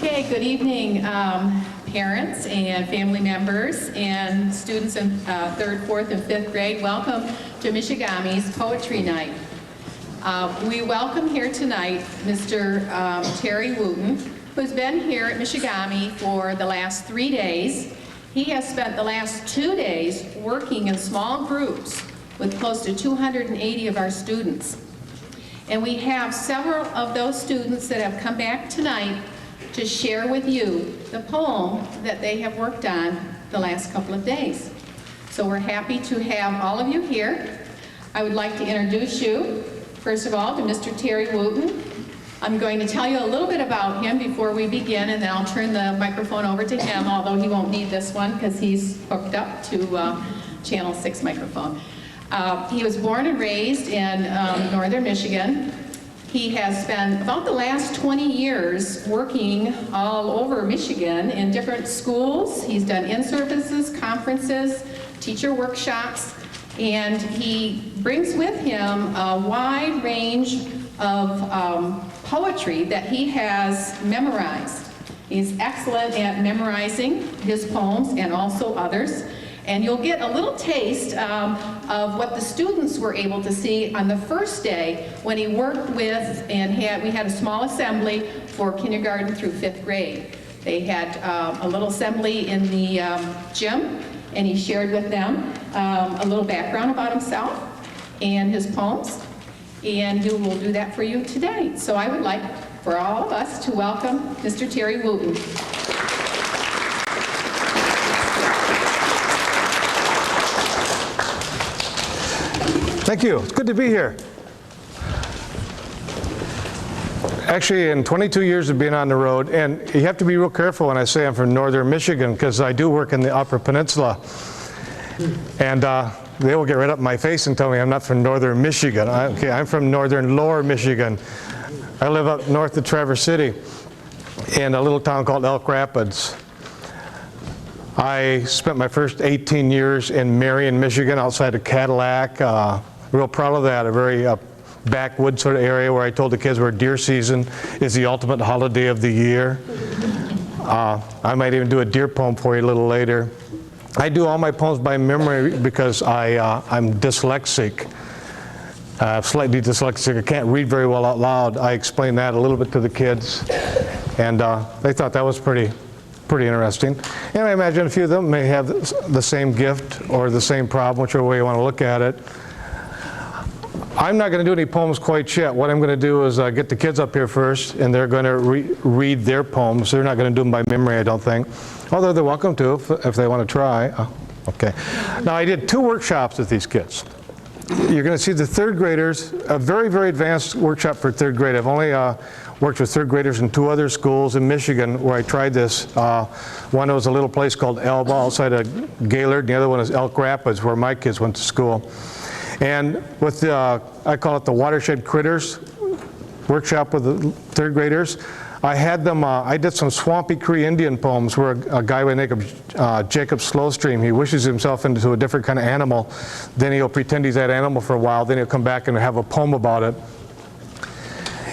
Okay, good evening, parents and family members and students in 3rd, 4th, and 5th grade. Welcome to Michigamme's Poetry Night. We welcome here tonight Mr. Terry Wooten, who's been here at Michigamme for the last 3 days. He has spent the last 2 days working in small groups with close to 280 of our students. And we have several of those students that have come back tonight to share with you the poem that they have worked on the last couple of days. So we're happy to have all of you here. I would like to introduce you, first of all, to Mr. Terry Wooten. I'm going to tell you a little bit about him before we begin, and then I'll turn the microphone over to him, although he won't need this one because he's hooked up to Channel 6 microphone. He was born and raised in northern Michigan. He has spent about the last 20 years working all over Michigan in different schools. He's done in-services, conferences, teacher workshops, and he brings with him a wide range of poetry that he has memorized. He's excellent at memorizing his poems and also others. And you'll get a little taste of what the students were able to see on the first day when he worked with, and we had a small assembly for kindergarten through 5th grade. They had a little assembly in the gym, and he shared with them a little background about himself and his poems, and he will do that for you today. So I would like for all of us to welcome Mr. Terry Wooten. Thank you. It's good to be here. Actually, in 22 years of being on the road, and you have to be real careful when I say I'm from northern Michigan, because I do work in the Upper Peninsula. And they will get right up in my face and tell me I'm not from northern Michigan. I'm from northern lower Michigan. I live up north of Traverse City in a little town called Elk Rapids. I spent my first 18 years in Marion, Michigan, outside of Cadillac. Real proud of that, a very backwoods sort of area where I told the kids where deer season is the ultimate holiday of the year. I might even do a deer poem for you a little later. I do all my poems by memory because I'm dyslexic, slightly dyslexic. I can't read very well out loud. I explained that a little bit to the kids, and they thought that was pretty interesting. And I imagine a few of them may have the same gift or the same problem, whichever way you want to look at it. I'm not going to do any poems quite yet. What I'm going to do is get the kids up here first, and they're going to read their poems. They're not going to do them by memory, I don't think. Although they're welcome to if they want to try. Okay. Now, I did 2 workshops with these kids. You're going to see the 3rd graders, a very, very advanced workshop for 3rd grade. I've only worked with 3rd graders in 2 other schools in Michigan where I tried this. One was a little place called Elba outside of Gaylord, and the other one is Elk Rapids where my kids went to school. And with the, I call it the Watershed Critters workshop with the 3rd graders, I had them, I did some Swampy Cree Indian poems where a guy by the name of Jacob Slowstream, he wishes himself into a different kind of animal, then he'll pretend he's that animal for a while, then he'll come back and have a poem about it.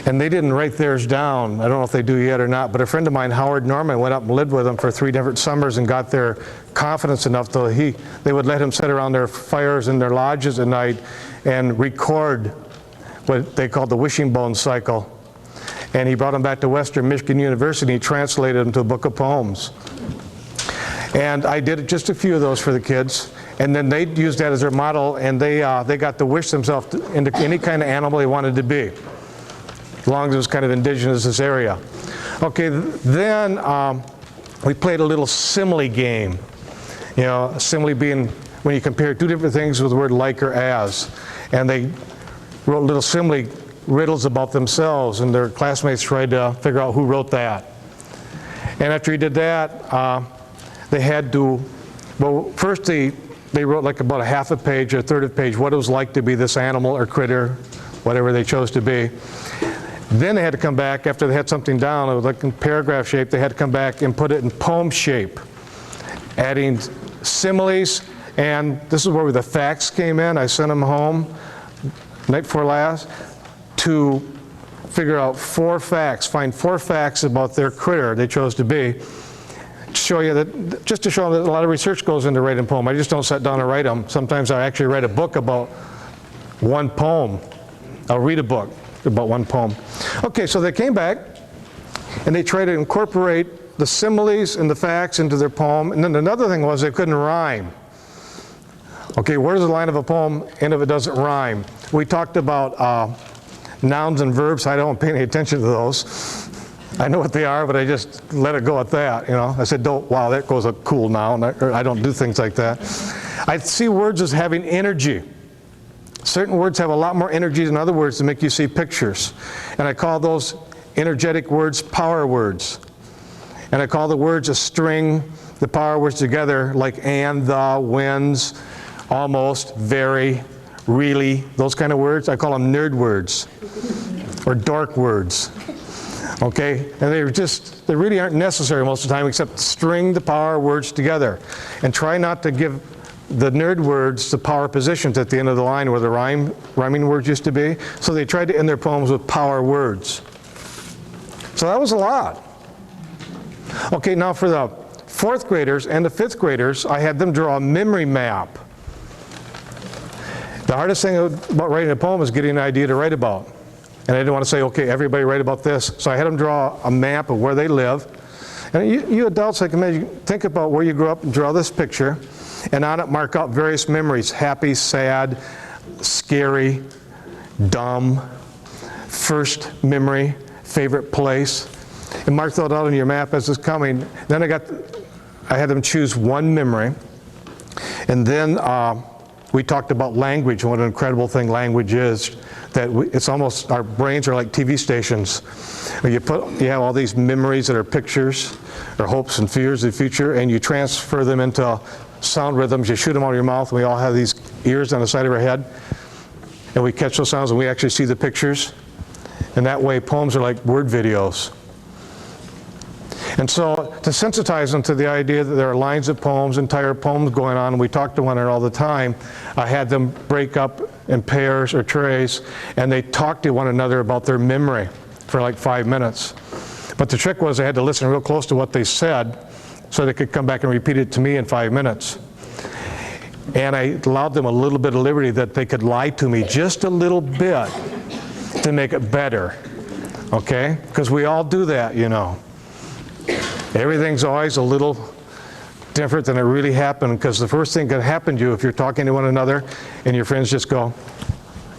And they didn't write theirs down. I don't know if they do yet or not, but a friend of mine, Howard Norman, went up and lived with them for 3 different summers and got their confidence enough that they would let him sit around their fires in their lodges at night and record what they called the wishbone cycle. And he brought them back to Western Michigan University and he translated them to a book of poems. And I did just a few of those for the kids. And then they used that as their model, and they got to wish themselves into any kind of animal they wanted to be, as long as it was kind of indigenous to this area. Okay, then we played a little simile game. You know, simile being when you compare 2 different things with the word like or as. And they wrote little simile riddles about themselves, and their classmates tried to figure out who wrote that. And after he did that, they had to, well, first they wrote like about a half a page or a third of a page what it was like to be this animal or critter, whatever they chose to be. Then they had to come back, after they had something down, it was like in paragraph shape, they had to come back and put it in poem shape, adding similes, and this is where the facts came in. I sent them home night before last to figure out 4 facts, find 4 facts about their critter they chose to be, to show you that, just to show that a lot of research goes into writing a poem. I just don't sit down and write them. Sometimes I actually write a book about one poem. I'll read a book about one poem. Okay, so they came back and they tried to incorporate the similes and the facts into their poem. And then another thing was they couldn't rhyme. Okay, where's the line of a poem and if it doesn't rhyme? We talked about nouns and verbs. I don't pay any attention to those. I know what they are, but I just let it go at that, you know. I said, don't, wow, that goes a cool noun. I don't do things like that. I see words as having energy. Certain words have a lot more energy than other words to make you see pictures. And I call those energetic words power words. And I call the words a string, the power words together, like and, the, wins, almost, very, really, those kind of words. I call them nerd words or dork words. Okay? And they really aren't necessary most of the time, except string the power words together. And try not to give the nerd words the power positions at the end of the line where the rhyming words used to be. So they tried to end their poems with power words. So that was a lot. Okay, now for the 4th graders and the 5th graders, I had them draw a memory map. The hardest thing about writing a poem is getting an idea to write about. And I didn't want to say, okay, everybody write about this. So I had them draw a map of where they live. And you adults, I can imagine, think about where you grew up and draw this picture. And on it, mark out various memories: happy, sad, scary, dumb, first memory, favorite place. And mark that out on your map as it's coming. Then I had them choose one memory. And then we talked about language, what an incredible thing language is. That it's almost, our brains are like TV stations. You have all these memories that are pictures, or hopes and fears of the future, and you transfer them into sound rhythms. You shoot them out of your mouth, and we all have these ears on the side of our head, and we catch those sounds and we actually see the pictures. And that way poems are like word videos. And so to sensitize them to the idea that there are lines of poems, entire poems going on, and we talk to one another all the time, I had them break up in pairs or trays, and they talk to one another about their memory for like 5 minutes. But the trick was I had to listen real close to what they said so they could come back and repeat it to me in 5 minutes. And I allowed them a little bit of liberty that they could lie to me just a little bit to make it better, okay? Because we all do that, you know. Everything's always a little different than it really happened, because the first thing that happen to you if you're talking to one another and your friends just go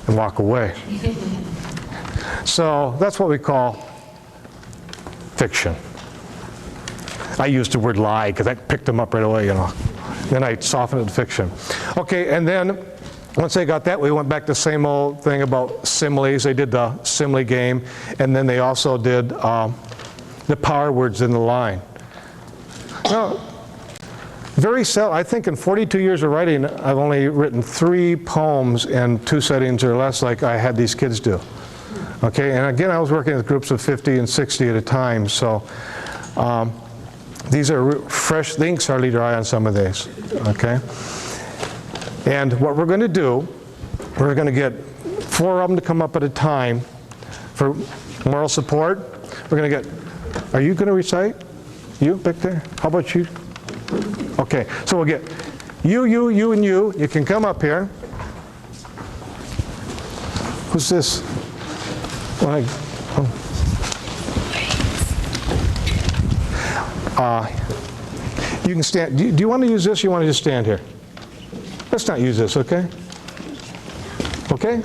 and walk away. So that's what we call fiction. I used the word lie because that picked them up right away, you know. Then I softened it to fiction. Okay, and then once they got that, we went back to the same old thing about similes. They did the simile game, and then they also did the power words in the line. Now, very seldom, I think in 42 years of writing, I've only written 3 poems in 2 settings or less like I had these kids do. Okay, and again, I was working with groups of 50 and 60 at a time, so these are fresh, the ink's hardly dry on some of these, okay? And what we're going to do, we're going to get 4 of them to come up at a time for moral support. We're going to get, are you going to recite? You, back there? How about you? Okay, so we'll get you, and you. You can come up here. Who's this? You can stand. Do you want to use this? Or you want to just stand here? Let's not use this, okay? Okay?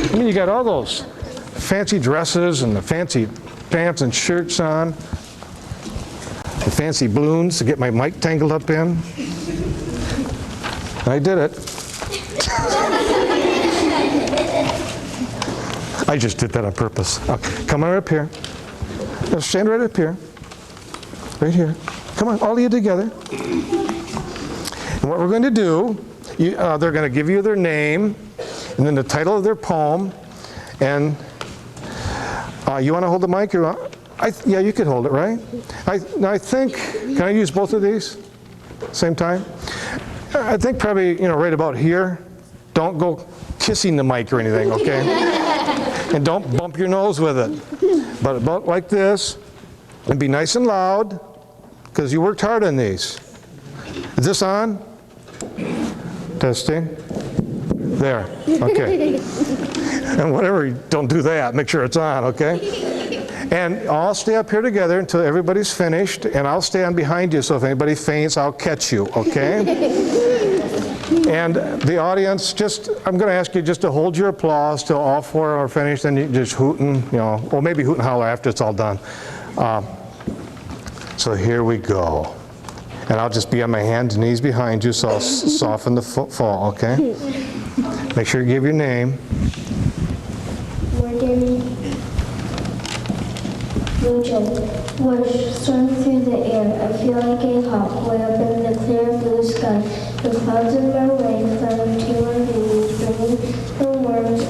I mean, you got all those fancy dresses and the fancy pants and shirts on, the fancy balloons to get my mic tangled up in. I did it. I just did that on purpose. Okay, come on up here. Now stand right up here. Right here. Come on, all of you together. And what we're going to do, they're going to give you their name and then the title of their poem. And you want to hold the mic? Yeah, you can hold it, right? I think, can I use both of these same time? I think probably, right about here. Don't go kissing the mic or anything, okay? And don't bump your nose with it. But about like this, and be nice and loud, because you worked hard on these. Is this on? Testing. There, okay. And whatever, don't do that, make sure it's on, okay? And I'll stay up here together until everybody's finished, and I'll stand behind you, so if anybody faints, I'll catch you, okay? And the audience, I'm going to ask you just to hold your applause till all four are finished, and you just hootin', or maybe hoot and holler after it's all done. So here we go. And I'll just be on my hands and knees behind you, so I'll soften the fall, okay? Make sure you give your name. We're soaring through the air. I feel like a hawk way up in the clear blue sky. The clouds in my way fly up to our wings, bringing the worms.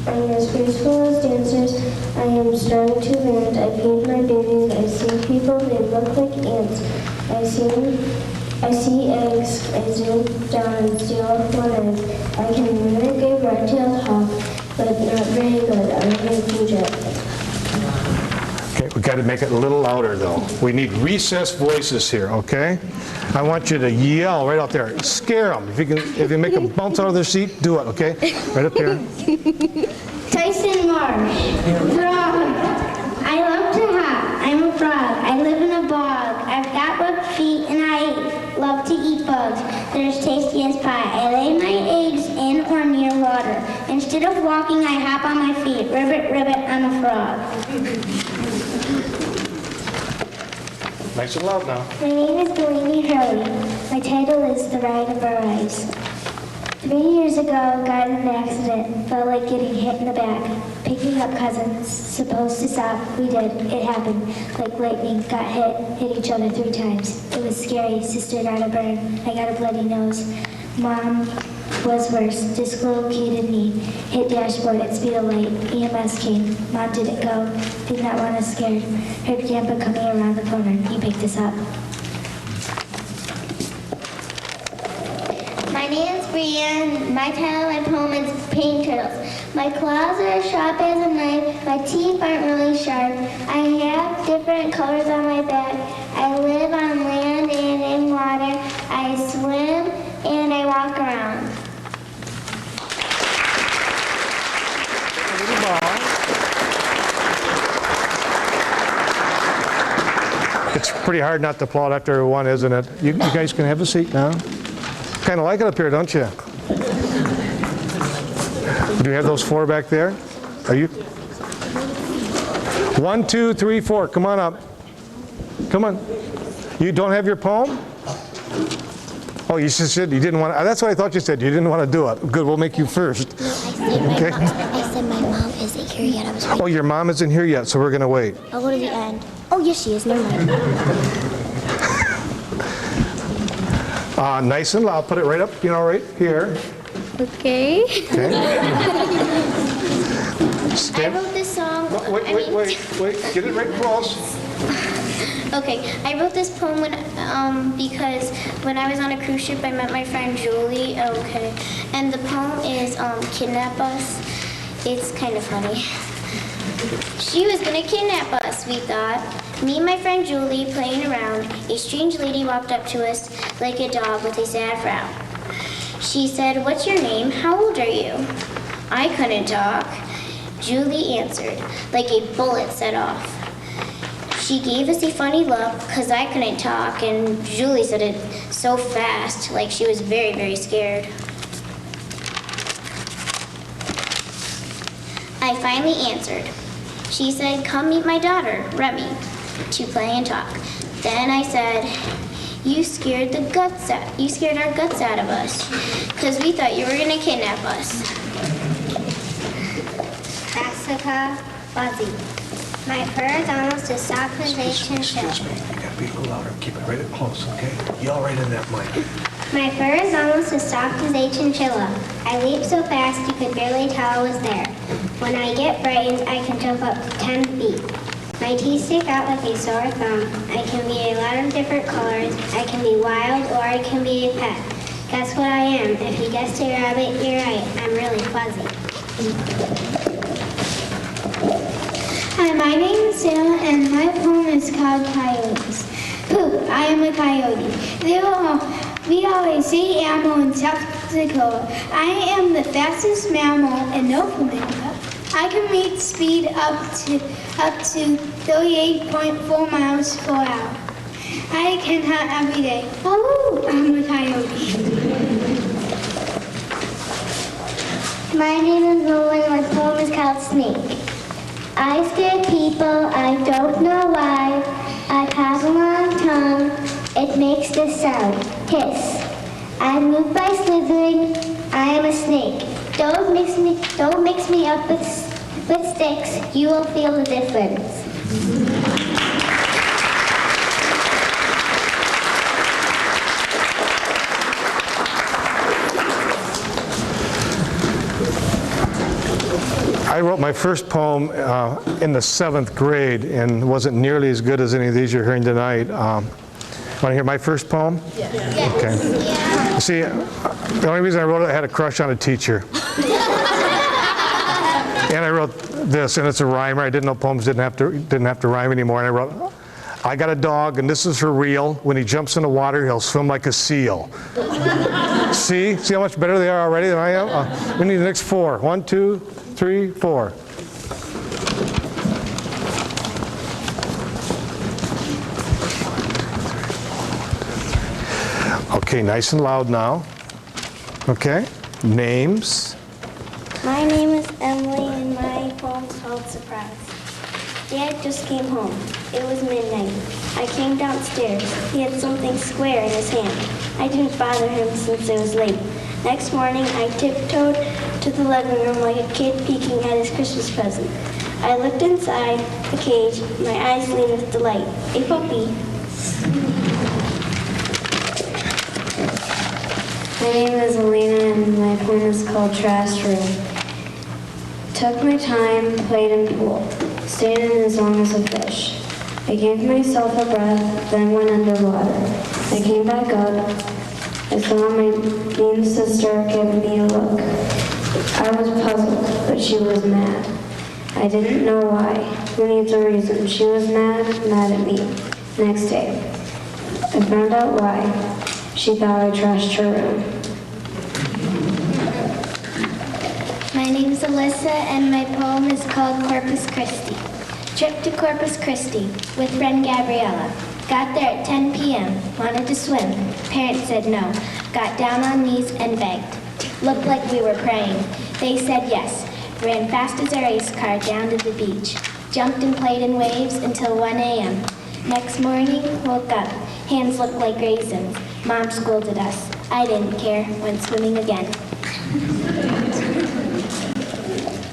I'm as graceful as dancers. I am starting to land. I paint my babies. I see people. They look like ants. I see eggs. I zoom down and steal off one egg. I can mimic a red-tailed hawk, but not very good. I'm a Fujet. We got to make it a little louder, though. We need recessed voices here, okay? I want you to yell right out there. Scare them. If you make them bounce out of their seat, do it, okay? Right up here. Tyson Marsh. Frog. I love to hop. I'm a frog. I live in a bog. I've got webbed feet and I love to eat bugs. They're as tasty as pie. I lay my eggs in or near water. Instead of walking, I hop on my feet. Ribbit, ribbit, I'm a frog. Nice and loud now. My name is Delaney Hurley. My title is The Ride of Our Lives. 3 years ago, got in an accident. Felt like getting hit in the back. Picking up cousins. Supposed to stop. We did. It happened. Like lightning. Got hit each other 3 times. It was scary. Sister got a burn. I got a bloody nose. Mom was worse. Dislocated knee. Hit dashboard at speed of light. EMS came. Mom didn't go. Did not want us scared. Heard Grandpa coming around the corner. He picked us up. My name is Brienne. My title and poem is Pain Turtles. My claws are as sharp as a knife. My teeth aren't really sharp. I have different colors on my back. I live on land and in water. I swim and I walk around. It's pretty hard not to applaud after one, isn't it? You guys can have a seat now. Kind of like it up here, don't you? Do you have those 4 back there? Are you? 1, 2, 3, 4. Come on up. Come on. You don't have your poem? Oh, you said you didn't want to. That's what I thought you said. You didn't want to do it. Good, we'll make you first. No, I said my mom isn't here yet. I was waiting. Oh, your mom isn't here yet, so we're going to wait. I'll go to the end. Oh, yes, she is. Never mind. Nice and loud. Put it right up, right here. Okay. Okay. I wrote this song. Wait. Get it right close. Okay, I wrote this poem because when I was on a cruise ship, I met my friend Julie. Okay, and the poem is Kidnap Us. It's kind of funny. She was gonna kidnap us, we thought. Me and my friend Julie playing around. A strange lady walked up to us like a dog with a sad frown. She said, "What's your name? How old are you?" I couldn't talk. Julie answered, like a bullet set off. She gave us a funny look because I couldn't talk, and Julie said it so fast, like she was very, very scared. I finally answered. She said, "Come meet my daughter, Remy, to play and talk." Then I said, you scared our guts out of us, because we thought you were going to kidnap us." Jessica Fuzzy. My fur is almost as soft as a chinchilla. Excuse me, you gotta be a little louder. Keep it right up close, okay? Yell right in that mic. My fur is almost as soft as a chinchilla. I leap so fast you could barely tell I was there. When I get frightened, I can jump up to 10 feet. My teeth stick out like a sore thumb. I can be a lot of different colors. I can be wild or I can be a pet. That's what I am. If you guessed a rabbit, you're right. I'm really fuzzy. Hi, my name is Sarah, and my poem is called Coyotes. Poop, I am a coyote. We always say animal in South Dakota. I am the fastest mammal in North America. I can reach speed up to 38.4 miles per hour. I can hunt every day. Oh, I'm a coyote. My name is Nolan. My poem is called Snake. I scare people, I don't know why. I have a long tongue, it makes this sound, hiss. I move by slithering, I am a snake. Don't mix me up with sticks, you will feel the difference. I wrote my first poem in the 7th grade and wasn't nearly as good as any of these you're hearing tonight. Want to hear my first poem? Yes. Okay. Yeah. See, the only reason I wrote it, I had a crush on a teacher. And I wrote this, and it's a rhymer. I didn't know poems didn't have to rhyme anymore. And I wrote, I got a dog, and this is for real. When he jumps in the water, he'll swim like a seal. See how much better they are already than I am? We need the next 4. 1, 2, 3, 4. Okay, nice and loud now. Okay, names. My name is Emily, and my poem's called Surprise. Dad just came home. It was midnight. I came downstairs. He had something square in his hand. I didn't bother him since it was late. Next morning, I tiptoed to the living room like a kid peeking at his Christmas present. I looked inside the cage. My eyes gleamed with delight. A puppy. My name is Elena, and my poem is called Trash Room. Took my time, played in pool, stayed in as long as a fish. I gave myself a breath, then went underwater. I came back up. I saw my mean sister give me a look. I was puzzled, but she was mad. I didn't know why. Who needs a reason? She was mad at me. Next day, I found out why. She thought I trashed her room. My name's Alyssa, and my poem is called Corpus Christi. Trip to Corpus Christi with friend Gabriella. Got there at 10 p.m. Wanted to swim. Parents said no. Got down on knees and begged. Looked like we were praying. They said yes. Ran fast as a race car down to the beach. Jumped and played in waves until 1 a.m. Next morning, woke up. Hands looked like raisins. Mom scolded us. I didn't care. Went swimming again.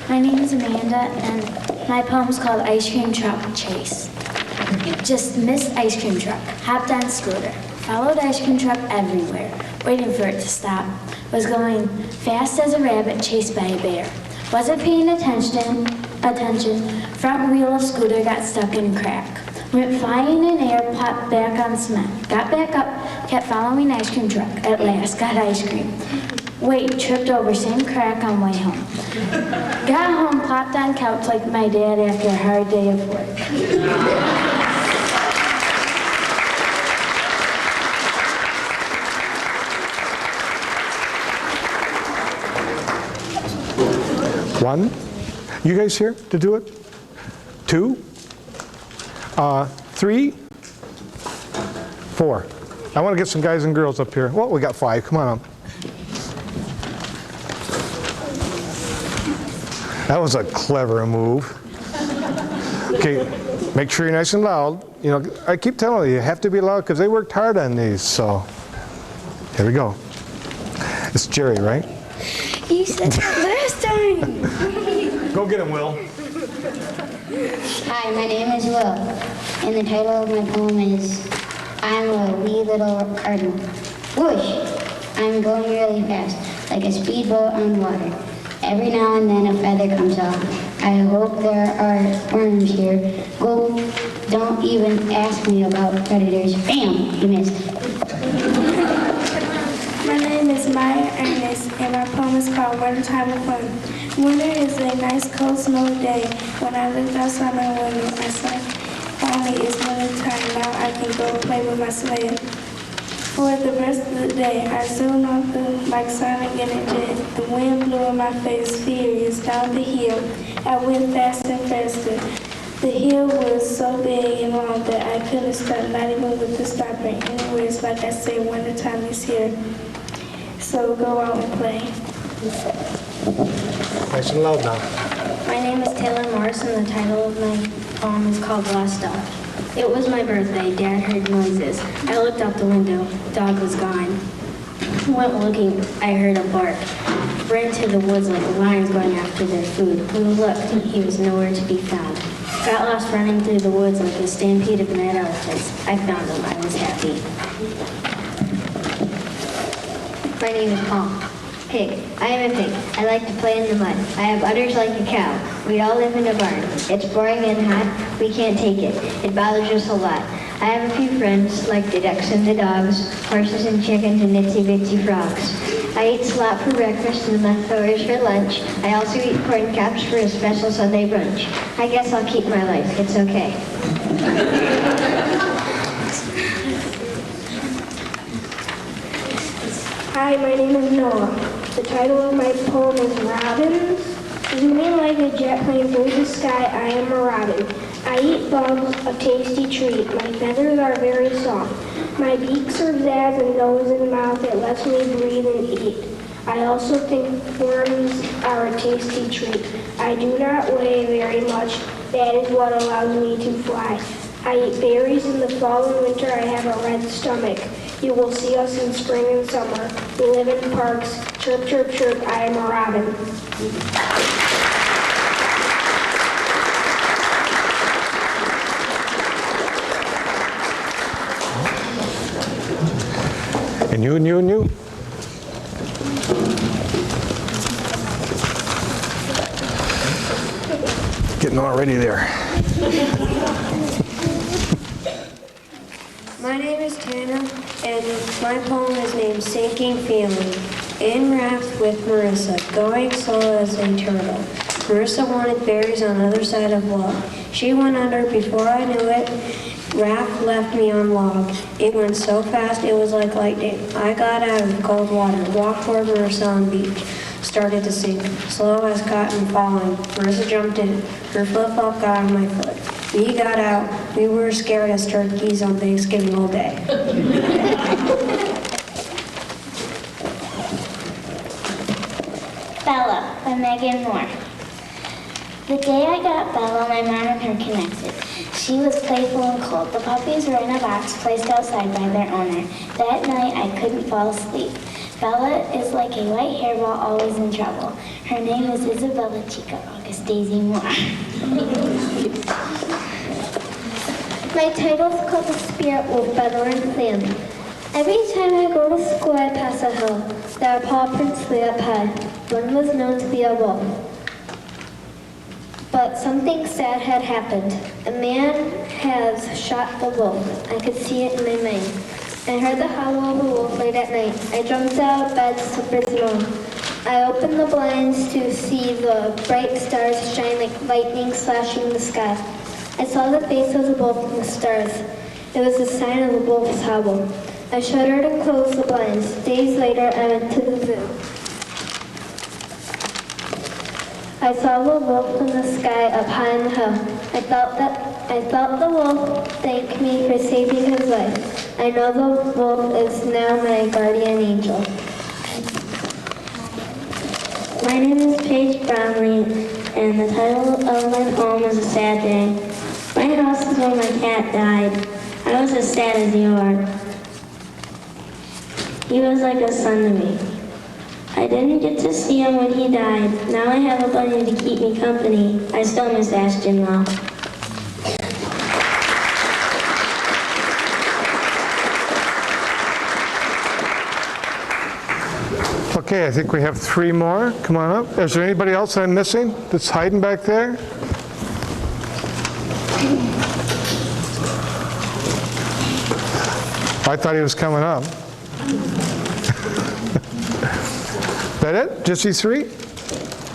My name is Amanda, and my poem's called Ice Cream Truck Chase. Just missed ice cream truck, hopped on scooter, followed ice cream truck everywhere, waiting for it to stop. Was going fast as a rabbit chased by a bear. Wasn't paying attention, front wheel of scooter got stuck in crack. Went flying in air, popped back on cement. Got back up, kept following ice cream truck. At last, got ice cream. Wait, tripped over same crack on way home. Got home, plopped on couch like my dad after a hard day of work. One. You guys here to do it? 2. 3. 4. I want to get some guys and girls up here. Well, we got 5. Come on up. That was a clever move. Okay, make sure you're nice and loud. You know, I keep telling you, you have to be loud because they worked hard on these. So, here we go. It's Jerry, right? You said that last time. Go get him, Will. Hi, my name is Will, and the title of my poem is I'm a wee little garden. Whoosh! I'm going really fast, like a speedboat on water. Every now and then a feather comes off. I hope there are worms here. Go, don't even ask me about predators. Bam! You missed. My name is Maya Ernest, and my poem is called Winter Time of Fun. Winter is a nice cold snowy day. When I looked outside my window, I saw finally it's winter time. Now I can go play with my sleigh. For the rest of the day, I zoned off like Sonic in a jet. The wind blew in my face, furious, down the hill. I went faster and faster. The hill was so big and long that I couldn't stop, not even with the stopper. Anyways, like I said, wintertime is here. So go out and play. Nice and loud now. My name is Taylor Morris, and the title of my poem is called Lost Dog. It was my birthday. Dad heard noises. I looked out the window. Dog was gone. Went looking. I heard a bark. Ran to the woods like lions going after their food. We looked. He was nowhere to be found. Got lost running through the woods like a stampede of mad elephants. I found him. I was happy. My name is Paul. Pig. I am a pig. I like to play in the mud. I have udders like a cow. We all live in a barn. It's boring and hot. We can't take it. It bothers us a lot. I have a few friends, like the ducks and the dogs, horses and chickens and itsy-bitsy frogs. I eat slop for breakfast and leftovers for lunch. I also eat corn cups for a special Sunday brunch. I guess I'll keep my life. It's okay. Hi, my name is Noah. The title of my poem is Robins. Zooming like a jet plane through the sky, I am a robin. I eat bugs, a tasty treat. My feathers are very soft. My beak serves as a nose and mouth that lets me breathe and eat. I also think worms are a tasty treat. I do not weigh very much. That is what allows me to fly. I eat berries in the fall and winter. I have a red stomach. You will see us in spring and summer. We live in parks. Chirp, chirp, chirp. I am a robin. And you, and you, and you. Getting all ready there. My name is Tanner, and my poem is named Sinking Feeling. In raft with Marissa, going slow as a turtle. Marissa wanted berries on the other side of log. She went under before I knew it. Raft left me on log. It went so fast it was like lightning. I got out of cold water, walked toward Marissa on the beach, started to sink, slow as cotton falling. Marissa jumped in. Her flip-flop got on my foot. We got out. We were scared as turkeys on Thanksgiving all day. Bella by Megan Moore. The day I got Bella, my mom and her connected. She was playful and cold. The puppies were in a box placed outside by their owner. That night, I couldn't fall asleep. Bella is like a white hairball, always in trouble. Her name is Isabella Chica August Daisy Moore. My title is called The Spirit Wolf by Lauren Clam. Every time I go to school, I pass a hill. There are paw prints way up high. One was known to be a wolf. But something sad had happened. A man has shot the wolf. I could see it in my mind. I heard the howl of the wolf late at night. I jumped out of bed, slippered along. I opened the blinds to see the bright stars shine like lightning slashing the sky. I saw the face of the wolf in the stars. It was a sign of the wolf's howl. I shuddered and closed the blinds. Days later, I went to the zoo. I saw the wolf in the sky up high on the hill. I felt the wolf thank me for saving his life. I know the wolf is now my guardian angel. My name is Paige Brownlee, and the title of my poem is A Sad Day. My house is where my cat died. I was as sad as you are. He was like a son to me. I didn't get to see him when he died. Now I have a bunny to keep me company. I still miss Ashton though. Okay, I think we have 3 more. Come on up. Is there anybody else I'm missing that's hiding back there? I thought he was coming up. that it? Just these three?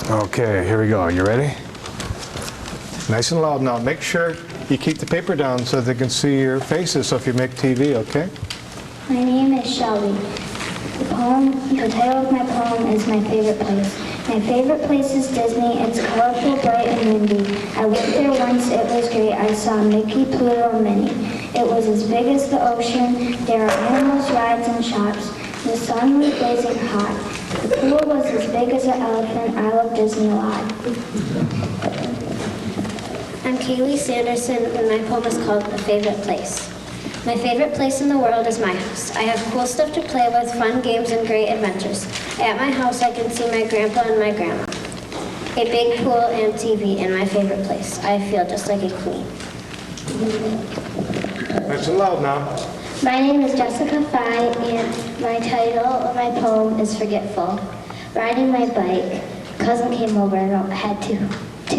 Okay, here we go. You ready? Nice and loud now. Make sure you keep the paper down so they can see your faces, so if you make TV, okay? My name is Shelby. The title of my poem is My Favorite Place. My favorite place is Disney. It's colorful, bright, and windy. I went there once. It was great. I saw Mickey, Pluto, and Minnie. It was as big as the ocean. There are animals, rides, and shops. The sun was blazing hot. The pool was as big as an elephant. I love Disney a lot. I'm Kaylee Sanderson, and my poem is called A Favorite Place. My favorite place in the world is my house. I have cool stuff to play with, fun games, and great adventures. At my house, I can see my grandpa and my grandma. A big pool and TV in my favorite place. I feel just like a queen. Nice and loud now. My name is Jessica Fye, and my title of my poem is Forgetful. Riding my bike, cousin came over and had two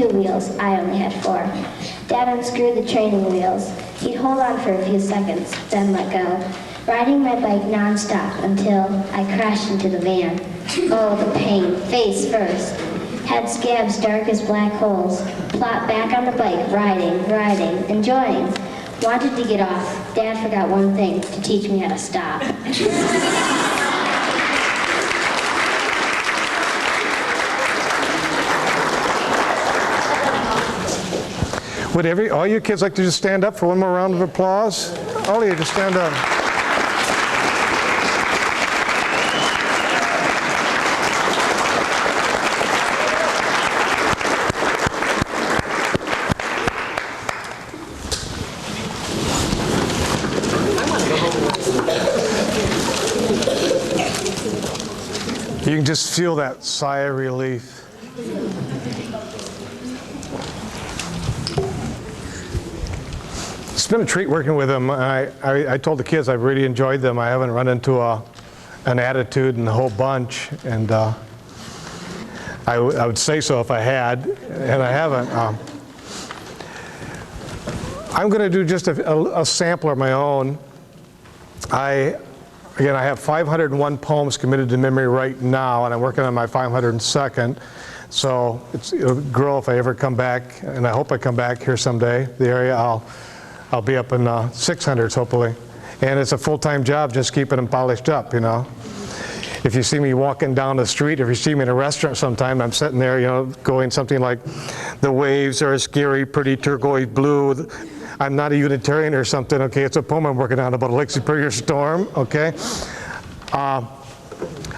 wheels. I only had 4. Dad unscrewed the training wheels. He'd hold on for a few seconds, then let go. Riding my bike nonstop until I crashed into the van. Oh, the pain, face first. Had scabs dark as black holes. Plopped back on the bike, riding, enjoying. Wanted to get off. Dad forgot one thing, to teach me how to stop. Would all you kids like to just stand up for one more round of applause? All of you, just stand up. You can just feel that sigh of relief. It's been a treat working with them. I told the kids I've really enjoyed them. I haven't run into an attitude and a whole bunch, and I would say so if I had, and I haven't. I'm going to do just a sampler of my own. Again, I have 501 poems committed to memory right now, and I'm working on my 502nd. So it'll grow if I ever come back, and I hope I come back here someday. The area, I'll be up in 600s hopefully. And it's a full-time job just keeping them polished up, you know. If you see me walking down the street, if you see me in a restaurant sometime, I'm sitting there, you know, going something like, the waves are a scary, pretty turquoise blue. I'm not a Unitarian or something, okay? It's a poem I'm working on about a Lake Superior storm, okay? I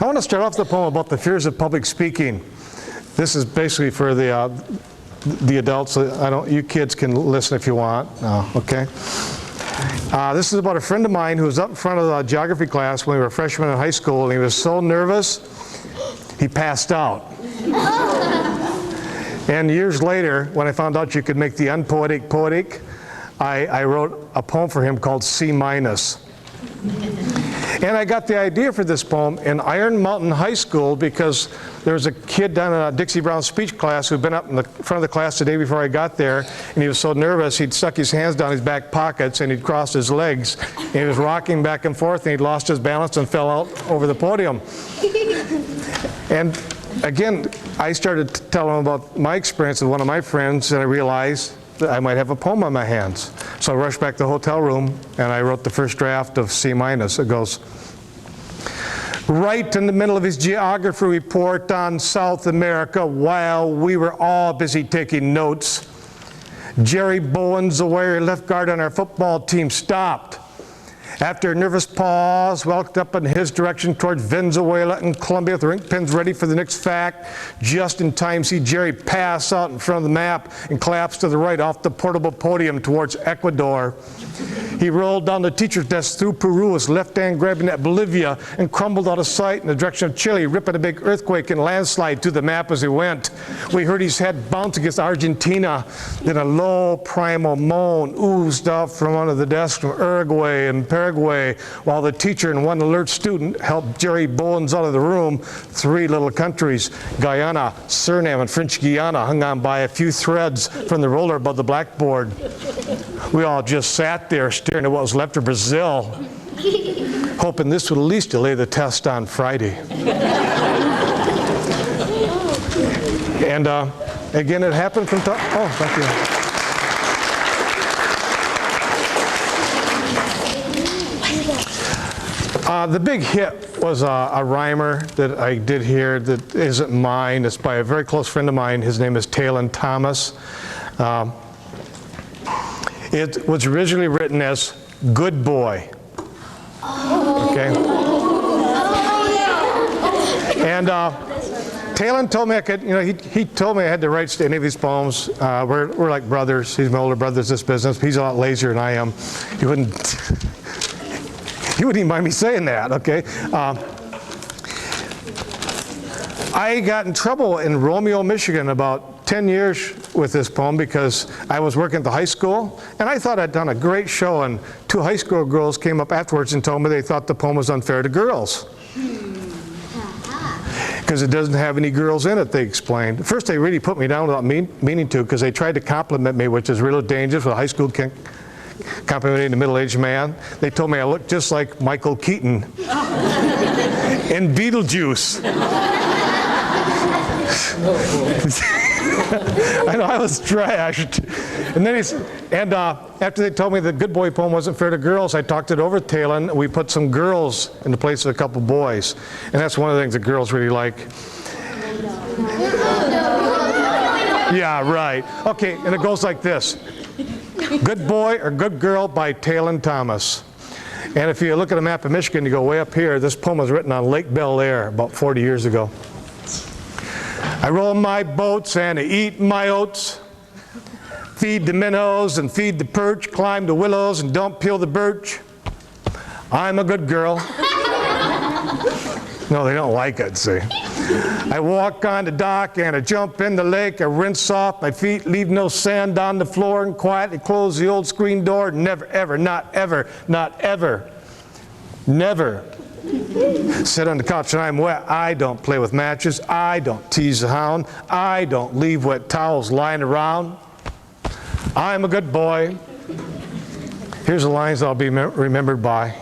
want to start off the poem about the fears of public speaking. This is basically for the adults. You kids can listen if you want, okay? This is about a friend of mine who was up in front of the geography class when we were freshmen in high school, and he was so nervous, he passed out. And years later, when I found out you could make the unpoetic poetic, I wrote a poem for him called C-. And I got the idea for this poem in Iron Mountain High School because there was a kid down in a Dixie Brown speech class who'd been up in the front of the class the day before I got there, and he was so nervous he'd stuck his hands down his back pockets and he'd crossed his legs, and he was rocking back and forth, and he'd lost his balance and fell out over the podium. And again, I started to tell him about my experience with one of my friends, and I realized that I might have a poem on my hands. So I rushed back to the hotel room, and I wrote the first draft of C-. It goes, right in the middle of his geography report on South America, while we were all busy taking notes, Jerry Bowens, the wary left guard on our football team, stopped. After a nervous pause, walked up in his direction towards Venezuela and Colombia with the ink pens ready for the next fact. Just in time, see Jerry pass out in front of the map and collapse to the right off the portable podium towards Ecuador. He rolled down the teacher's desk through Peru, his left hand grabbing at Bolivia, and crumbled out of sight in the direction of Chile, ripping a big earthquake and landslide through the map as he went. We heard his head bounce against Argentina. Then a low primal moan oozed out from under the desk from Uruguay and Paraguay, while the teacher and one alert student helped Jerry Bowens out of the room. 3 little countries, Guyana, Suriname, and French Guiana, hung on by a few threads from the roller above the blackboard. We all just sat there staring at what was left of Brazil, hoping this would at least delay the test on Friday. And again, it happened from time. Oh, thank you. The big hit was a rhymer that I did here that isn't mine. It's by a very close friend of mine. His name is Talon Thomas. It was originally written as "Good Boy." Okay. And Talon told me I could, he told me I had the rights to any of these poems. We're like brothers. He's my older brother in this business. He's a lot lazier than I am. He wouldn't even mind me saying that, okay? I got in trouble in Romeo, Michigan about 10 years with this poem because I was working at the high school and I thought I'd done a great show, and 2 high school girls came up afterwards and told me they thought the poem was unfair to girls. Because it doesn't have any girls in it, they explained. First, they really put me down without meaning to, because they tried to compliment me, which is really dangerous for a high school kid complimenting a middle-aged man. They told me I looked just like Michael Keaton in Beetlejuice. I know, I was trashed. And then after they told me the Good Boy poem wasn't fair to girls, I talked it over to Talon. We put some girls in the place of a couple boys. And that's one of the things that girls really like. Yeah, right. Okay, and it goes like this. Good Boy or Good Girl by Talon Thomas. And if you look at a map of Michigan, you go way up here. This poem was written on Lake Bel Air about 40 years ago. I roll my boats and I eat my oats, feed the minnows and feed the perch, climb the willows and don't peel the birch. I'm a good girl. No, they don't like it, see. I walk on the dock and I jump in the lake, I rinse off my feet, leave no sand on the floor, and quietly close the old screen door. Never, ever, not ever, not ever, never sit on the couch and I'm wet. I don't play with matches. I don't tease the hound. I don't leave wet towels lying around. I'm a good boy. Here's the lines I'll be remembered by,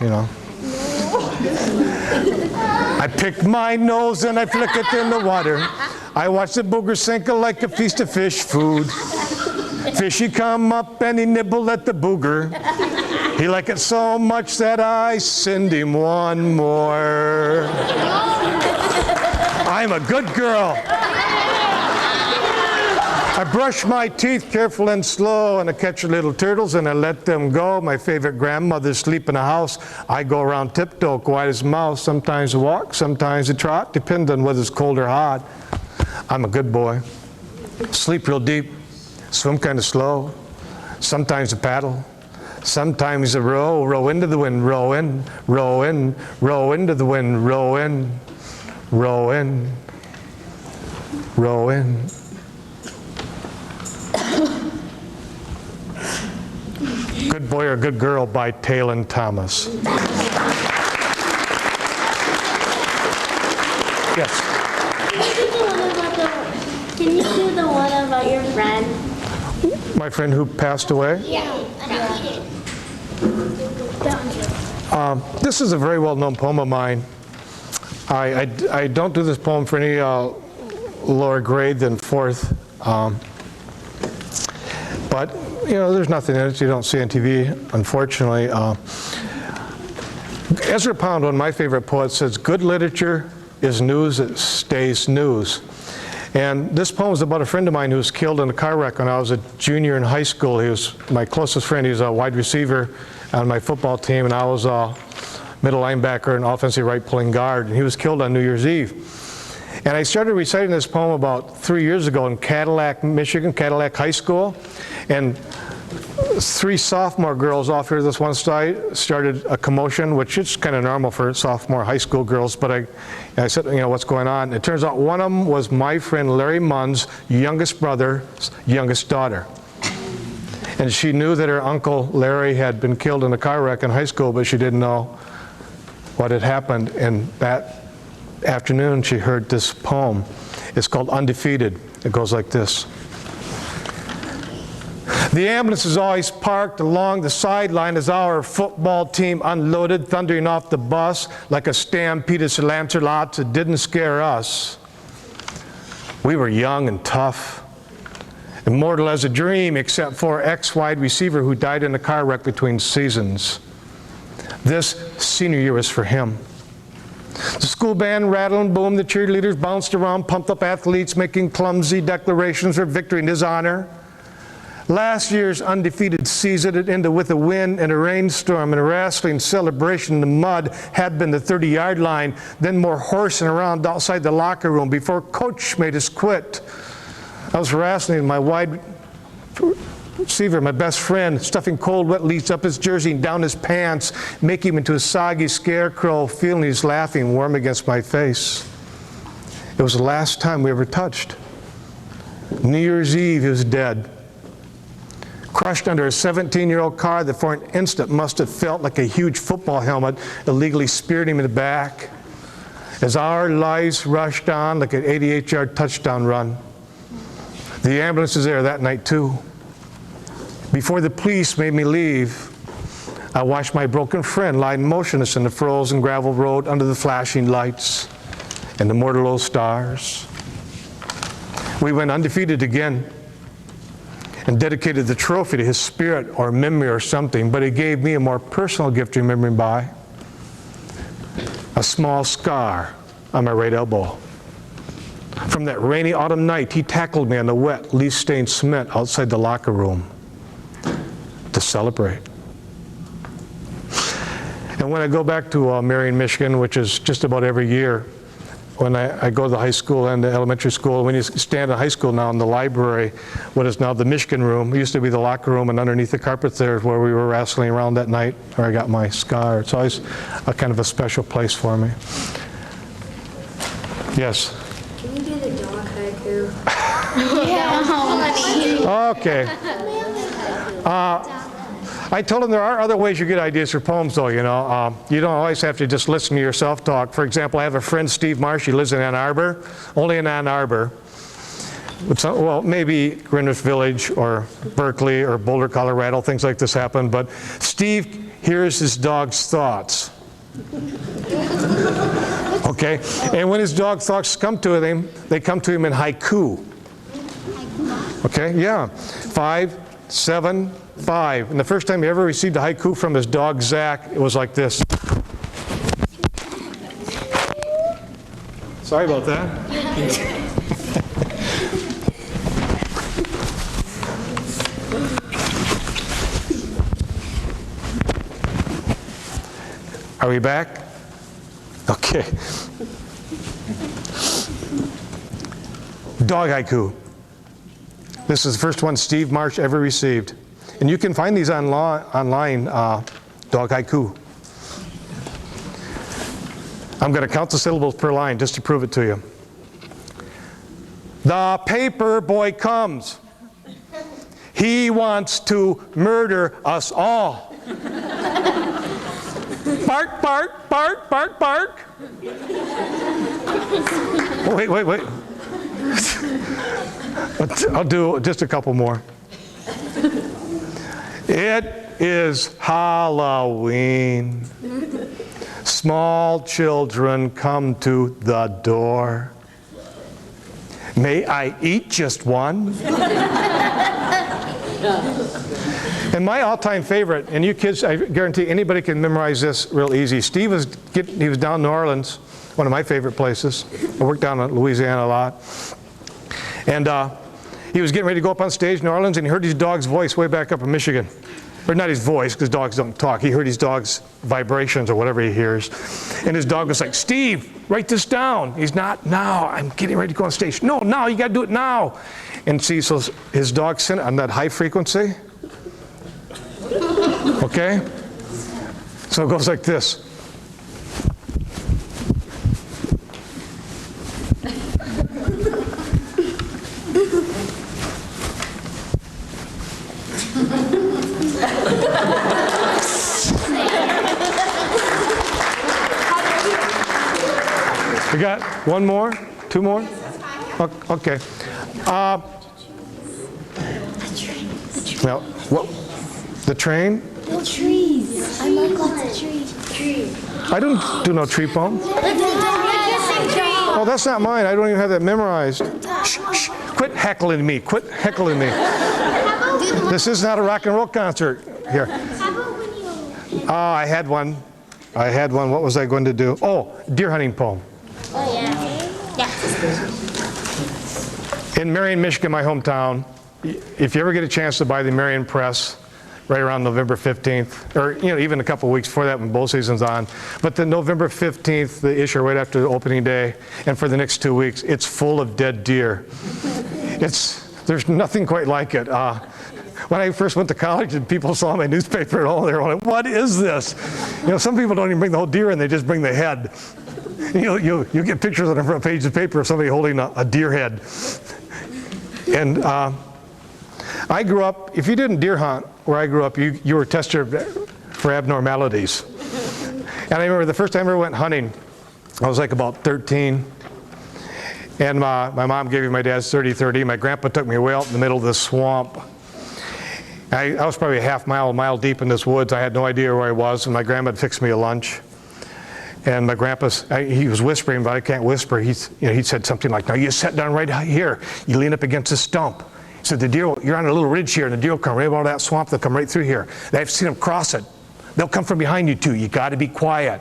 I pick my nose and I flick it in the water. I watch the booger sink like a feast of fish food. Fishy come up and he nibble at the booger. He liked it so much that I send him one more. I'm a good girl. I brush my teeth careful and slow, and I catch little turtles and I let them go. My favorite grandmother's sleep in the house. I go around tiptoe, quiet as a mouse. Sometimes I walk, sometimes I trot, depends on whether it's cold or hot. I'm a good boy. Sleep real deep, swim kind of slow. Sometimes I paddle, sometimes I row into the wind, row in, row into the wind, row in, row in, row in. Good Boy or Good Girl by Talon Thomas. Yes. Can you do the one about your friend? My friend who passed away? Yeah. This is a very well-known poem of mine. I don't do this poem for any lower grade than 4th. But, there's nothing in it you don't see on TV, unfortunately. Ezra Pound, one of my favorite poets, says, good literature is news that stays news. And this poem is about a friend of mine who was killed in a car wreck when I was a junior in high school. He was my closest friend. He was a wide receiver on my football team, and I was a middle linebacker and offensive right pulling guard. And he was killed on New Year's Eve. And I started reciting this poem about 3 years ago in Cadillac, Michigan, Cadillac High School. And 3 sophomore girls off here this one side started a commotion, which is kind of normal for sophomore high school girls. But I said, what's going on? It turns out one of them was my friend Larry Munn's youngest brother's youngest daughter. And she knew that her uncle Larry had been killed in a car wreck in high school, but she didn't know what had happened. And that afternoon she heard this poem. It's called Undefeated. It goes like this. The ambulance is always parked along the sideline as our football team unloaded, thundering off the bus like a stampede of Lancelots. It didn't scare us. We were young and tough, immortal as a dream, except for ex-wide receiver who died in a car wreck between seasons. This senior year was for him. The school band rattled and boomed, the cheerleaders bounced around, pumped up athletes making clumsy declarations for victory in his honor. Last year's undefeated season had ended with a win and a rainstorm and a wrestling celebration in the mud had been the 30-yard line, then more horsing around outside the locker room before Coach made us quit. I was wrestling my wide receiver, my best friend, stuffing cold, wet leaves up his jersey and down his pants, making him into a soggy scarecrow, feeling he's laughing warm against my face. It was the last time we ever touched. New Year's Eve, he was dead. Crushed under a 17-year-old car that for an instant must have felt like a huge football helmet illegally speared him in the back. As our lives rushed on like an 88-yard touchdown run. The ambulance was there that night too. Before the police made me leave, I watched my broken friend lie motionless in the frozen gravel road under the flashing lights and the mortal old stars. We went undefeated again and dedicated the trophy to his spirit or memory or something, but he gave me a more personal gift to remember him by. A small scar on my right elbow. From that rainy autumn night, he tackled me on the wet, leaf-stained cement outside the locker room to celebrate. And when I go back to Marion, Michigan, which is just about every year, when I go to the high school and the elementary school, when you stand in high school now in the library, what is now the Michigan room, it used to be the locker room, and underneath the carpet there is where we were wrestling around that night, where I got my scar. It's always a kind of a special place for me. Yes? Can you do the dog haiku? Okay. I told him there are other ways you get ideas for poems, though, you know. You don't always have to just listen to yourself talk. For example, I have a friend, Steve Marsh. He lives in Ann Arbor, only in Ann Arbor. Well, maybe Greenwich Village or Berkeley or Boulder, Colorado, things like this happen. But Steve hears his dog's thoughts. Okay? And when his dog thoughts come to him, they come to him in haiku. Okay? Yeah. 5, 7, 5. And the first time he ever received a haiku from his dog, Zach, it was like this. Sorry about that. Are we back? Okay. Dog haiku. This is the first one Steve Marsh ever received. And you can find these online, dog haiku. I'm going to count the syllables per line just to prove it to you. The paper boy comes. He wants to murder us all. Bark, bark, bark, bark, bark. Wait. I'll do just a couple more. It is Halloween. Small children come to the door. May I eat just one? And my all-time favorite, and you kids, I guarantee anybody can memorize this real easy. Steve was down in New Orleans, one of my favorite places. I worked down in Louisiana a lot. And he was getting ready to go up on stage in New Orleans, and he heard his dog's voice way back up in Michigan. Or not his voice, because dogs don't talk. He heard his dog's vibrations or whatever he hears. And his dog was like, Steve, write this down. He's not, now, I'm getting ready to go on stage. No, now, you got to do it now. And see, so his dog sent it on that high frequency. Okay? So it goes like this. We got one more? Two more? Okay. Well, what? The train? The trees. I love lots of trees. I don't do no tree poem. Oh, that's not mine. I don't even have that memorized. Shh, shh, quit heckling me, quit heckling me. This is not a rock and roll concert here. Oh, I had one. What was I going to do? Oh, deer hunting poem. Oh, yeah. In Marion, Michigan, my hometown, if you ever get a chance to buy the Marion Press, right around November 15th, or even a couple of weeks before that when bow season's on, but the November 15th, the issue right after the opening day, and for the next 2 weeks, it's full of dead deer. There's nothing quite like it. When I first went to college and people saw my newspaper and all, they were like, what is this? Some people don't even bring the whole deer in, they just bring the head. You get pictures on the front page of the paper of somebody holding a deer head. And I grew up, if you didn't deer hunt where I grew up, you were tested for abnormalities. And I remember the first time I ever went hunting, I was like about 13. And my mom gave me my dad's 30-30. My grandpa took me way out in the middle of this swamp. I was probably a a mile deep in this woods. I had no idea where I was, and my grandma had fixed me a lunch. And my grandpa, he was whispering, but I can't whisper. He said something like, now you sit down right here. You lean up against a stump. He said, the deer, you're on a little ridge here, and the deer will come right out of that swamp. They'll come right through here. I've seen them cross it. They'll come from behind you too. You got to be quiet.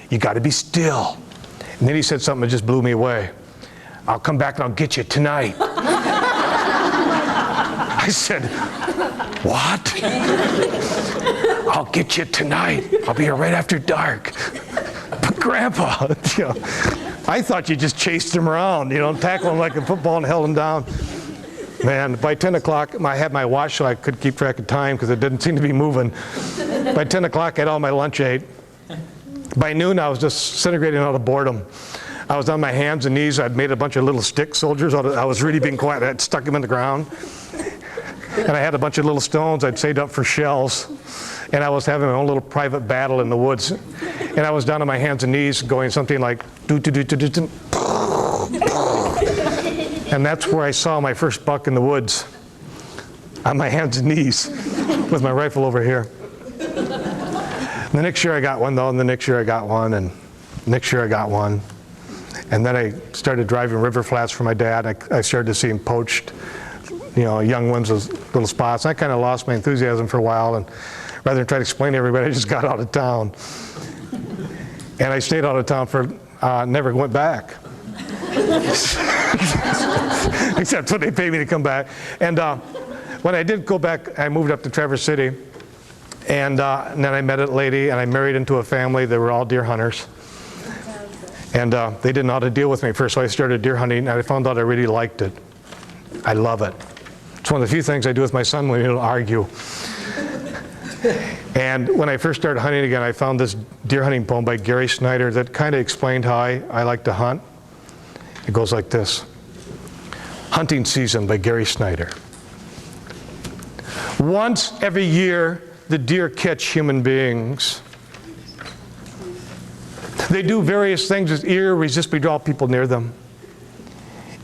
You got to be still. And then he said something that just blew me away. I'll come back and I'll get you tonight. I said, what? I'll get you tonight. I'll be here right after dark. But Grandpa, I thought you just chased him around, tackle him like a football and held him down. Man, by 10 o'clock, I had my watch so I could keep track of time because it didn't seem to be moving. By 10 o'clock, I had all my lunch ate. By noon, I was just disintegrating out of boredom. I was on my hands and knees. I'd made a bunch of little stick soldiers. I was really being quiet. I'd stuck them in the ground. And I had a bunch of little stones I'd saved up for shells. And I was having my own little private battle in the woods. And I was down on my hands and knees going something like, do-do-do-do-do-do. And that's where I saw my first buck in the woods, on my hands and knees, with my rifle over here. The next year I got one, though, and the next year I got one, and the next year I got one. And then I started driving river flats for my dad. I started to see him poached, young ones with little spots. I kind of lost my enthusiasm for a while, and rather than try to explain to everybody, I just got out of town. And I stayed out of town for, never went back. Except when they paid me to come back. And when I did go back, I moved up to Traverse City. And then I met a lady, and I married into a family. They were all deer hunters. And they didn't know how to deal with me at first, so I started deer hunting, and I found out I really liked it. I love it. It's one of the few things I do with my son when we don't argue. And when I first started hunting again, I found this deer hunting poem by Gary Snyder that kind of explained how I like to hunt. It goes like this. Hunting Season by Gary Snyder. Once every year, the deer catch human beings. They do various things that irresistibly draw people near them.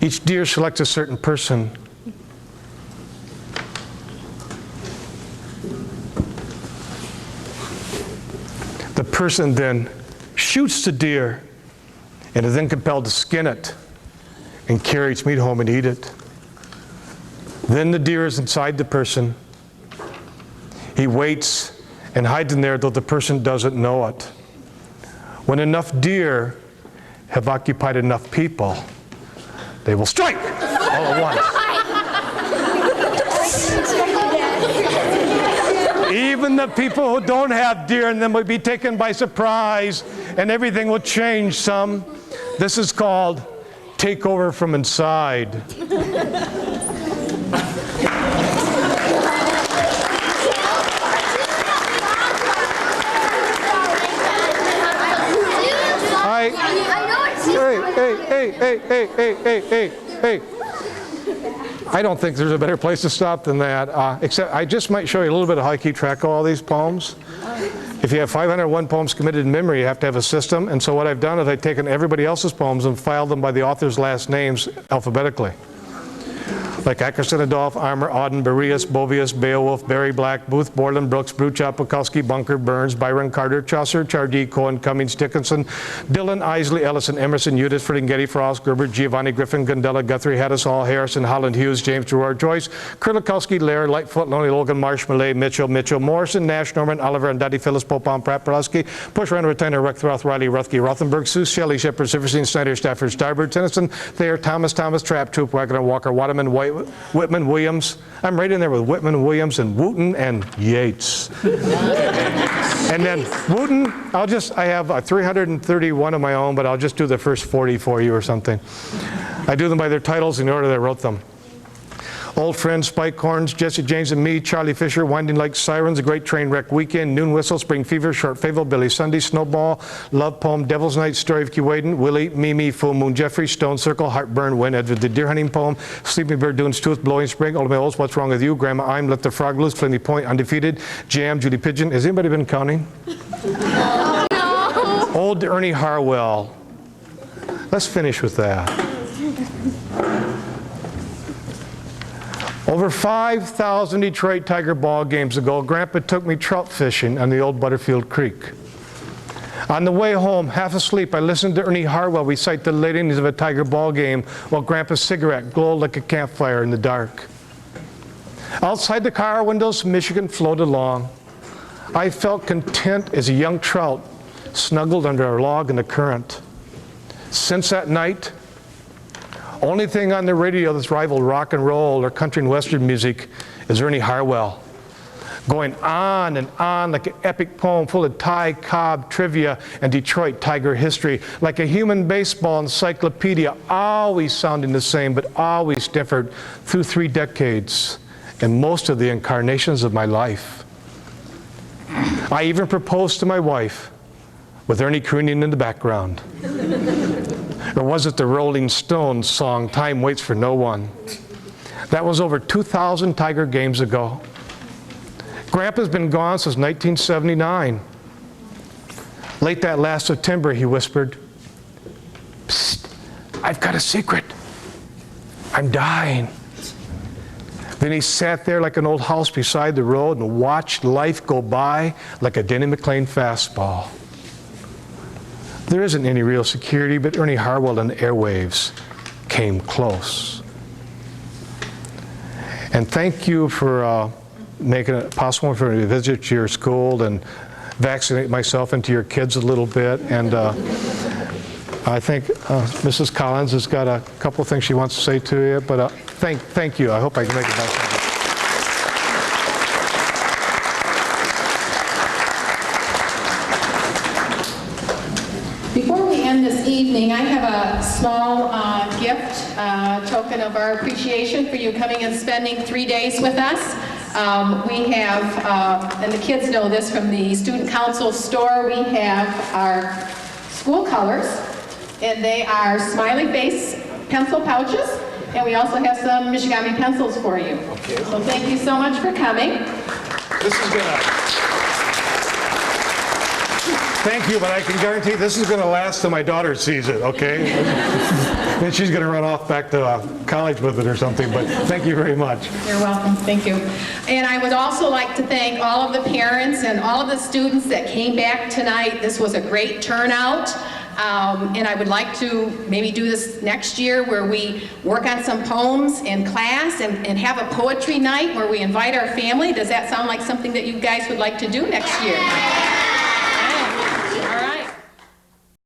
Each deer selects a certain person. The person then shoots the deer and is then compelled to skin it and carry its meat home and eat it. Then the deer is inside the person. He waits and hides in there, though the person doesn't know it. When enough deer have occupied enough people, they will strike all at once. Even the people who don't have deer in them will be taken by surprise, and everything will change some. This is called takeover from inside. Hey. I don't think there's a better place to stop than that, except I just might show you a little bit of how I keep track of all these poems. If you have 501 poems committed in memory, you have to have a system. And so what I've done is I've taken everybody else's poems and filed them by the author's last names alphabetically. like Eckerson, Adolph, Armour, Auden, Boreas, Bovius, Beowulf, Barry Black, Booth, Borland, Brooks, Bruchop, Bukowski, Bunker, Burns, Byron, Carter, Chaucer, Chardee, Cohen, Cummings, Dickinson, Dillon, Isley, Ellison, Emerson, Udith, Ferlinghetti, Frost, Gerber, Giovanni, Griffin, Gundella, Guthrie, Hattis, Hall, Harrison, Holland, Hughes, James, Gerard, Joyce, Kurlikowski, Lair, Lightfoot, Loney, Logan, Marsh, Millay, Mitchell, Morrison, Nash, Norman, Oliver, Andati, Phyllis, Popon, Pratt, Pulaski, Bush, Randall, Retina, Reckroth, Riley, Ruthke, Rothenberg, Seuss, Shelley, Shepard, Silverstein, Snyder, Stafford, Starbird, Tennyson, Thayer, Thomas, Trapp, Troop, Wagner, Walker, Waterman, Whitman, Williams. I'm right in there with Whitman, Williams, and Wooten and Yates. And then Wooten, I have 331 of my own, but I'll just do the first 40 for you or something. I do them by their titles in the order that I wrote them. Old Friends, Spike Horns, Jesse James and Me, Charlie Fisher, Winding Like Sirens, A Great Train Wreck Weekend, Noon Whistle, Spring Fever, Short Fable, Billy Sunday, Snowball, Love Poem, Devil's Night, Story of Keewaydin, Willie, Mimi, Full Moon, Jeffrey, Stone Circle, Heartburn, When Edward, The Deer Hunting Poem, Sleeping Bird, Dune's Tooth, Blowing Spring, Old Mills, What's Wrong With You, Grandma I'm, Let the Frog Loose, Flinty Point, Undefeated, Jam, Judy Pigeon. Has anybody been counting? No. Old Ernie Harwell. Let's finish with that. Over 5,000 Detroit Tiger ball games ago, Grandpa took me trout fishing on the old Butterfield Creek. On the way home, half asleep, I listened to Ernie Harwell recite the late innings of a Tiger ball game while Grandpa's cigarette glowed like a campfire in the dark. Outside the car windows, Michigan flowed along. I felt content as a young trout snuggled under a log in the current. Since that night, only thing on the radio that's rivaled rock and roll or country and western music is Ernie Harwell, going on and on like an epic poem full of Ty Cobb trivia and Detroit Tiger history, like a human baseball encyclopedia, always sounding the same but always different through 3 decades and most of the incarnations of my life. I even proposed to my wife with Ernie crooning in the background. Or was it the Rolling Stones song, Time Waits for No One? That was over 2,000 Tiger games ago. Grandpa's been gone since 1979. Late that last September, he whispered, "Psst, I've got a secret. I'm dying." Then he sat there like an old house beside the road and watched life go by like a Denny McLean fastball. There isn't any real security, but Ernie Harwell and the airwaves came close. And thank you for making it possible for me to visit your school and vaccinate myself into your kids a little bit. And I think Mrs. Collins has got a couple of things she wants to say to you, but thank you. I hope I can make it back. Before we end this evening, I have a small gift, token of our appreciation for you coming and spending 3 days with us. We have, and the kids know this from the Student Council store, we have our school colors, and they are smiley face pencil pouches, and we also have some Michigamme pencils for you. Okay. So thank you so much for coming. This is gonna... Thank you, but I can guarantee this is going to last till my daughter sees it, okay? Then she's going to run off back to college with it or something, but thank you very much. You're welcome. Thank you. And I would also like to thank all of the parents and all of the students that came back tonight. This was a great turnout. And I would like to maybe do this next year where we work on some poems in class and have a poetry night where we invite our family. Does that sound like something that you guys would like to do next year?